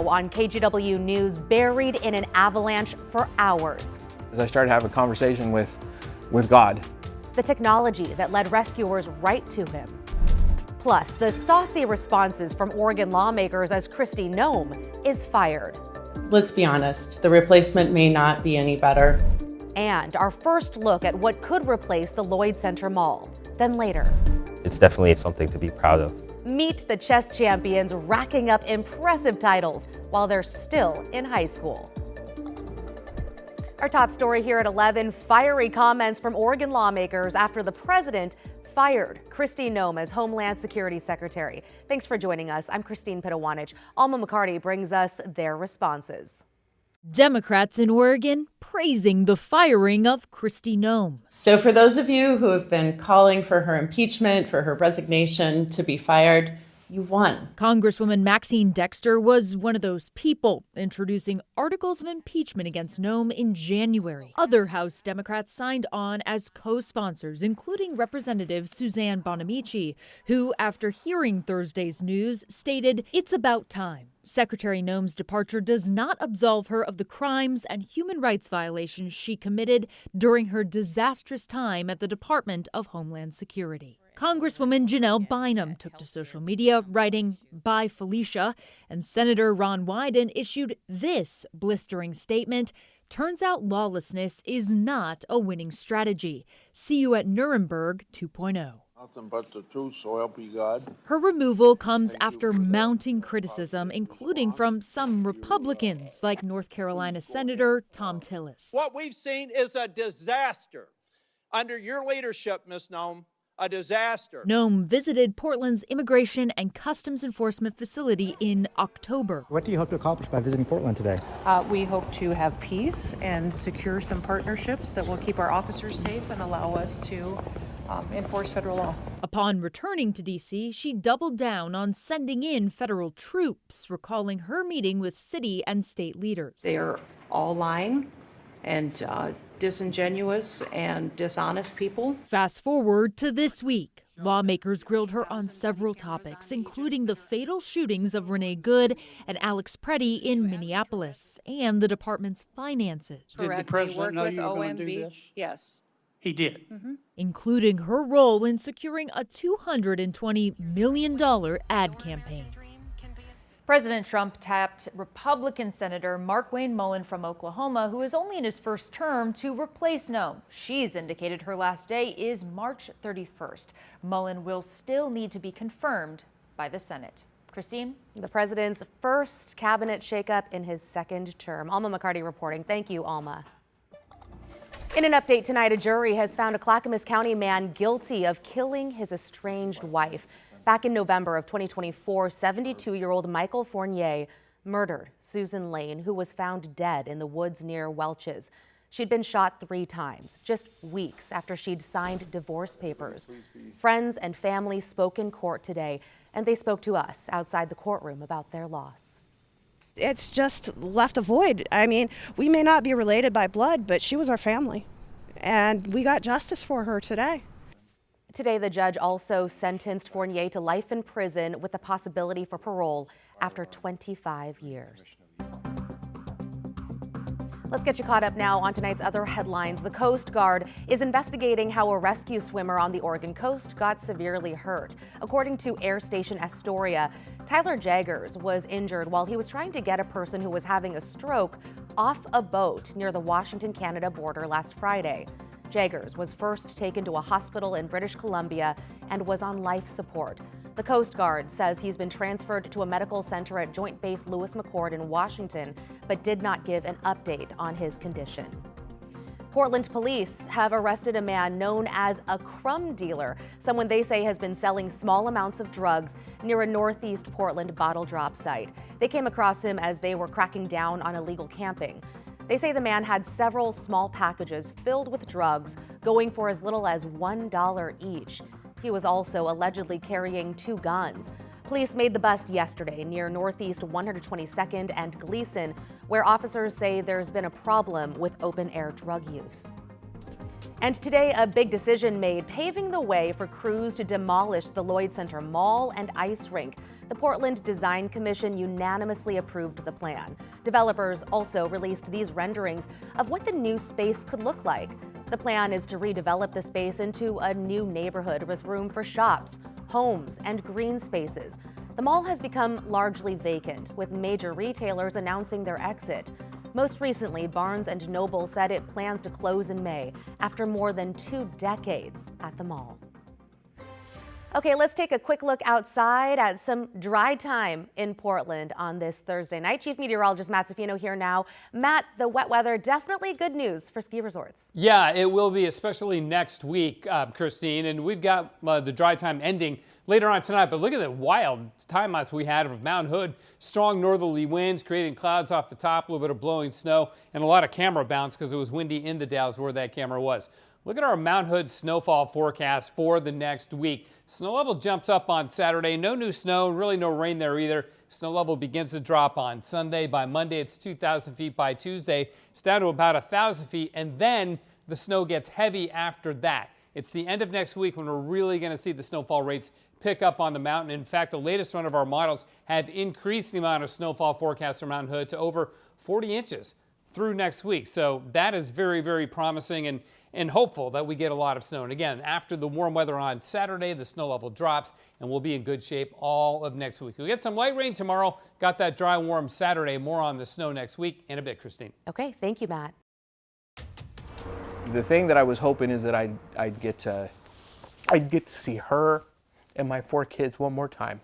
now on KGW News, buried in an avalanche for hours. As I started to have a conversation with God. The technology that led rescuers right to him. Plus, the saucy responses from Oregon lawmakers as Kristi Noem is fired. Let's be honest, the replacement may not be any better. And our first look at what could replace the Lloyd Center Mall. Then later. It's definitely something to be proud of. Meet the chess champions racking up impressive titles while they're still in high school. Our top story here at 11, fiery comments from Oregon lawmakers after the president fired Kristi Noem as Homeland Security Secretary. Thanks for joining us. I'm Christine Pitawanich. Alma McCarty brings us their responses. Democrats in Oregon praising the firing of Kristi Noem. So for those of you who have been calling for her impeachment, for her resignation to be fired, you've won. Congresswoman Maxine Dexter was one of those people introducing articles of impeachment against Noem in January. Other House Democrats signed on as co-sponsors, including Representative Suzanne Bonamici, who, after hearing Thursday's news, stated it's about time. Secretary Noem's departure does not absolve her of the crimes and human rights violations she committed during her disastrous time at the Department of Homeland Security. Congresswoman Janelle Bynum took to social media, writing, "Bye, Felicia," and Senator Ron Wyden issued this blistering statement. Turns out lawlessness is not a winning strategy. See you at Nuremberg 2.0. Nothing but the truth, so help you God. Her removal comes after mounting criticism, including from some Republicans, like North Carolina Senator Tom Tillis. What we've seen is a disaster. Under your leadership, Ms. Noem, a disaster. Noem visited Portland's Immigration and Customs Enforcement facility in October. What do you hope to accomplish by visiting Portland today? We hope to have peace and secure some partnerships that will keep our officers safe and allow us to enforce federal law. Upon returning to D.C., she doubled down on sending in federal troops, recalling her meeting with city and state leaders. They are all lying and disingenuous and dishonest people. Fast forward to this week. Lawmakers grilled her on several topics, including the fatal shootings of Renee Good and Alex Preddy in Minneapolis and the department's finances. Correct. Did the president know with you were going to do OMB. this? Yes. He did. Including her role in securing a $220 million ad campaign. President Trump tapped Republican Senator Markwayne Mullin from Oklahoma, who is only in his first term, to replace Noem. She's indicated her last day is March 31st. Mullin will still need to be confirmed by the Senate. Christine? The president's first cabinet shakeup in his second term. Alma McCarty reporting. Thank you, Alma. In an update tonight, a jury has found a Clackamas County man guilty of killing his estranged wife. Back in November of 2024, 72-year-old Michael Fournier murdered Susan Lane, who was found dead in the woods near Welch's. She'd been shot 3 times, just weeks after she'd signed divorce papers. Friends and family spoke in court today, and they spoke to us outside the courtroom about their loss. It's just left a void. I mean, we may not be related by blood, but she was our family, and we got justice for her today. Today, the judge also sentenced Fournier to life in prison with the possibility for parole after 25 years. Let's get you caught up now on tonight's other headlines. The Coast Guard is investigating how a rescue swimmer on the Oregon coast got severely hurt. According to Air Station Astoria, Tyler Jaggers was injured while he was trying to get a person who was having a stroke off a boat near the Washington-Canada border last Friday. Jaggers was first taken to a hospital in British Columbia and was on life support. The Coast Guard says he's been transferred to a medical center at Joint Base Lewis McChord in Washington, but did not give an update on his condition. Portland police have arrested a man known as a crumb dealer, someone they say has been selling small amounts of drugs near a Northeast Portland bottle drop site. They came across him as they were cracking down on illegal camping. They say the man had several small packages filled with drugs going for as little as $1 each. He was also allegedly carrying 2 guns. Police made the bust yesterday near Northeast 122nd and Gleason, where officers say there's been a problem with open-air drug use. And today, a big decision made, paving the way for crews to demolish the Lloyd Center Mall and ice rink. The Portland Design Commission unanimously approved the plan. Developers also released these renderings of what the new space could look like. The plan is to redevelop the space into a new neighborhood with room for shops, homes, and green spaces. The mall has become largely vacant, with major retailers announcing their exit. Most recently, Barnes & Noble said it plans to close in May after more than 2 decades at the mall. Okay, let's take a quick look outside at some dry time in Portland on this Thursday night. Chief Meteorologist Matt Zafino here now. Matt, the wet weather, definitely good news for ski resorts. Yeah, it will be, especially next week, Christine. And we've got the dry time ending later on tonight. But look at the wild time lapse we had of Mount Hood. Strong northerly winds creating clouds off the top, a little bit of blowing snow, and a lot of camera bounce because it was windy in the Dalles where that camera was. Look at our Mount Hood snowfall forecast for the next week. Snow level jumps up on Saturday. No new snow, really no rain there either. Snow level begins to drop on Sunday. By Monday, it's 2,000 feet. By Tuesday, it's down to about 1,000 feet. And then the snow gets heavy after that. It's the end of next week when we're really going to see the snowfall rates pick up on the mountain. In fact, the latest one of our models have increased the amount of snowfall forecast for Mount Hood to over 40 inches through next week. So that is very, very promising and hopeful that we get a lot of snow. And again, after the warm weather on Saturday, the snow level drops and we'll be in good shape all of next week. We get some light rain tomorrow, got that dry, warm Saturday. More on the snow next week in a bit, Christine. Okay, thank you, Matt. The thing that I was hoping is that I'd get to see her and my 4 kids one more time.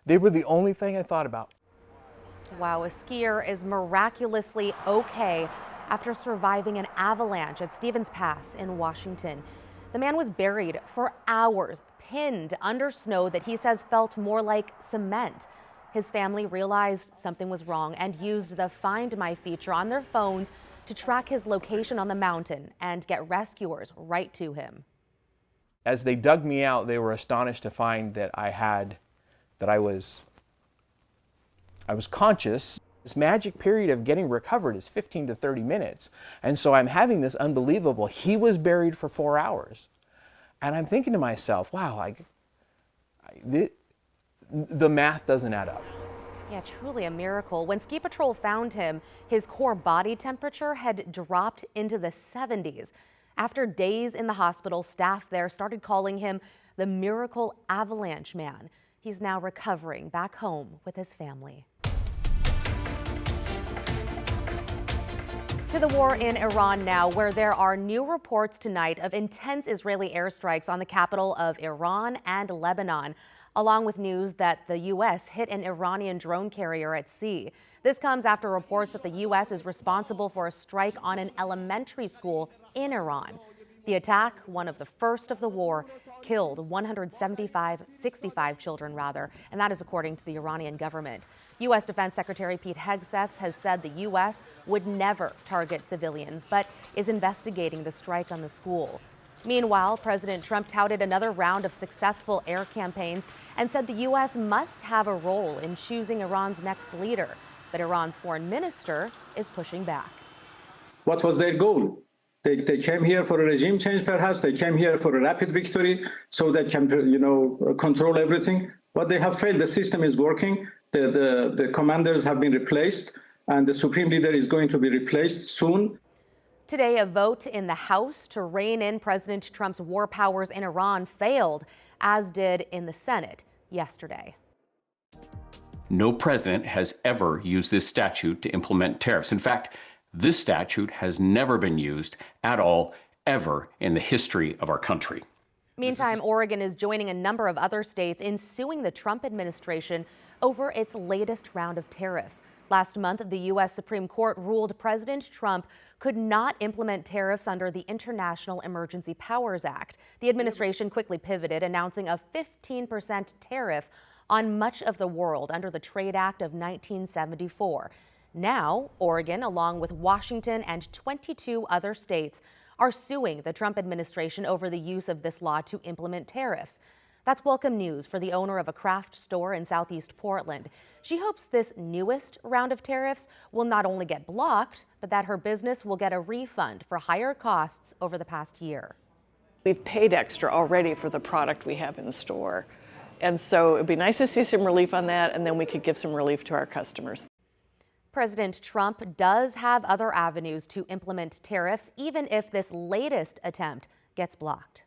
They were the only thing I thought about. Wow, a skier is miraculously okay after surviving an avalanche at Stevens Pass in Washington. The man was buried for hours, pinned under snow that he says felt more like cement. His family realized something was wrong and used the Find My feature on their phones to track his location on the mountain and get rescuers right to him. As they dug me out, they were astonished to find that I was conscious. This magic period of getting recovered is 15 to 30 minutes. And so I'm having this unbelievable, he was buried for 4 hours. And I'm thinking to myself, wow, the math doesn't add up. Yeah, truly a miracle. When Ski Patrol found him, his core body temperature had dropped into the 70s. After days in the hospital, staff there started calling him the Miracle Avalanche Man. He's now recovering back home with his family. To the war in Iran now, where there are new reports tonight of intense Israeli airstrikes on the capital of Iran and Lebanon, along with news that the U.S. hit an Iranian drone carrier at sea. This comes after reports that the U.S. is responsible for a strike on an elementary school in Iran. The attack, one of the first of the war, killed 65 children, and that is according to the Iranian government. U.S. Defense Secretary Pete Hegseth has said the U.S. would never target civilians, but is investigating the strike on the school. Meanwhile, President Trump touted another round of successful air campaigns and said the U.S. must have a role in choosing Iran's next leader. But Iran's foreign minister is pushing back. What was their goal? They came here for a regime change, perhaps. They came here for a rapid victory so they can, control everything. But they have failed. The system is working. The commanders have been replaced, and the supreme leader is going to be replaced soon. Today, a vote in the House to rein in President Trump's war powers in Iran failed, as did in the Senate yesterday. No president has ever used this statute to implement tariffs. In fact, this statute has never been used at all, ever in the history of our country. Meantime, Oregon is joining a number of other states in suing the Trump administration over its latest round of tariffs. Last month, the U.S. Supreme Court ruled President Trump could not implement tariffs under the International Emergency Powers Act. The administration quickly pivoted, announcing a 15% tariff on much of the world under the Trade Act of 1974. Now, Oregon, along with Washington and 22 other states, are suing the Trump administration over the use of this law to implement tariffs. That's welcome news for the owner of a craft store in Southeast Portland. She hopes this newest round of tariffs will not only get blocked, but that her business will get a refund for higher costs over the past year. We've paid extra already for the product we have in store. And so it'd be nice to see some relief on that, and then we could give some relief to our customers. President Trump does have other avenues to implement tariffs, even if this latest attempt gets blocked.